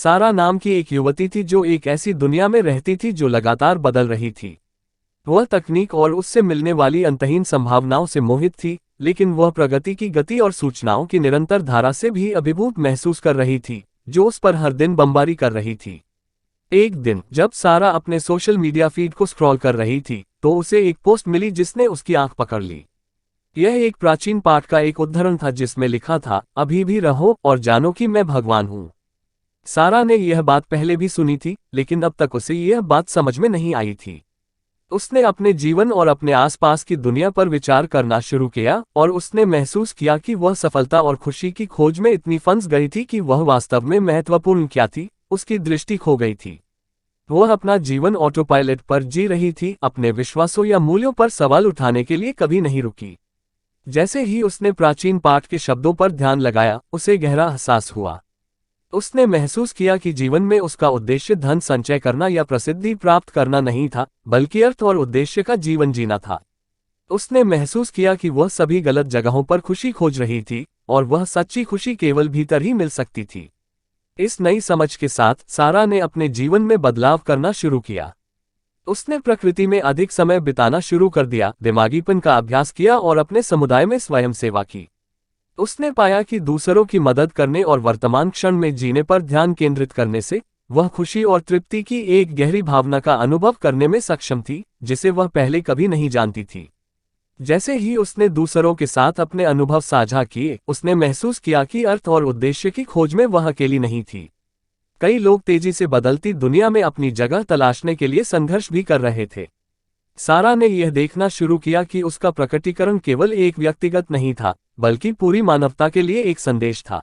सारा नाम की एक युवती थी जो एक ऐसी दुनिया में रहती थी जो लगातार बदल रही थी। वह तकनीक और उससे मिलने वाली अंतहीन संभावनाओं से मोहित थी, लेकिन वह प्रगति की गति और सूचनाओं की निरंतर धारा से भी अभिभूत महसूस कर रही थी, जो उस पर हर दिन बमबारी कर रही थी। एक दिन जब सारा अपने सोशल मीडिया फीड को स्क्रॉल कर रही थी, तो उसे एक पोस्ट मिली जिसने उसकी आंख पकड़ ली। यह एक प्राचीन पाठ का एक उद्धरण था जिसमें लिखा था, अभी भी रहो और जानो कि मैं भगवान हूं। सारा ने यह बात पहले भी सुनी थी, लेकिन अब तक उसे यह बात समझ में नहीं आई थी। उसने अपने जीवन और अपने आसपास की दुनिया पर विचार करना शुरू किया और उसने महसूस किया कि वह सफलता और खुशी की खोज में इतनी फंस गई थी कि वह वास्तव में महत्वपूर्ण क्या थी, उसकी दृष्टि खो गई थी। वह अपना जीवन ऑटो पायलट पर जी रही थी, अपने विश्वासों या मूल्यों पर सवाल उठाने के लिए कभी नहीं रुकी। जैसे ही उसने प्राचीन पाठ के शब्दों पर ध्यान लगाया, उसे गहरा एहसास हुआ। उसने महसूस किया कि जीवन में उसका उद्देश्य धन संचय करना या प्रसिद्धि प्राप्त करना नहीं था, बल्कि अर्थ और उद्देश्य का जीवन जीना था। उसने महसूस किया कि वह सभी गलत जगहों पर खुशी खोज रही थी, और वह सच्ची खुशी केवल भीतर ही मिल सकती थी। इस नई समझ के साथ सारा ने अपने जीवन में बदलाव करना शुरू किया। उसने प्रकृति में अधिक समय बिताना शुरू कर दिया, दिमागीपन का अभ्यास किया और अपने समुदाय में स्वयं सेवा की। उसने पाया कि दूसरों की मदद करने और वर्तमान क्षण में जीने पर ध्यान केंद्रित करने से वह खुशी और तृप्ति की एक गहरी भावना का अनुभव करने में सक्षम थी, जिसे वह पहले कभी नहीं जानती थी। जैसे ही उसने दूसरों के साथ अपने अनुभव साझा किए, उसने महसूस किया कि अर्थ और उद्देश्य की खोज में वह अकेली नहीं थी। कई लोग तेजी से बदलती दुनिया में अपनी जगह तलाशने के लिए संघर्ष भी कर रहे थे। सारा ने यह देखना शुरू किया कि उसका प्रकटीकरण केवल एक व्यक्तिगत नहीं था, बल्कि पूरी मानवता के लिए एक संदेश था।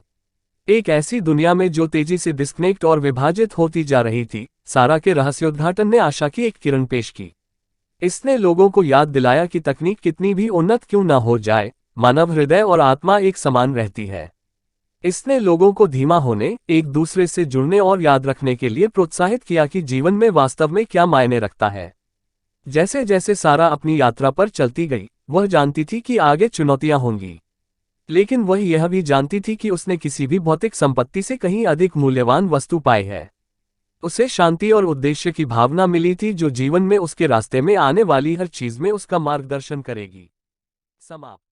एक ऐसी दुनिया में जो तेजी से डिस्कनेक्ट और विभाजित होती जा रही थी, सारा के रहस्योद्घाटन ने आशा की एक किरण पेश की। इसने लोगों को याद दिलाया कि तकनीक कितनी भी उन्नत क्यों न हो जाए, मानव हृदय और आत्मा एक समान रहती है। इसने लोगों को धीमा होने, एक दूसरे से जुड़ने और याद रखने के लिए प्रोत्साहित किया कि जीवन में वास्तव में क्या मायने रखता है। जैसे जैसे सारा अपनी यात्रा पर चलती गई, वह जानती थी कि आगे चुनौतियां होंगी, लेकिन वह यह भी जानती थी कि उसने किसी भी भौतिक संपत्ति से कहीं अधिक मूल्यवान वस्तु पाई है। उसे शांति और उद्देश्य की भावना मिली थी जो जीवन में उसके रास्ते में आने वाली हर चीज में उसका मार्गदर्शन करेगी। समाप्त।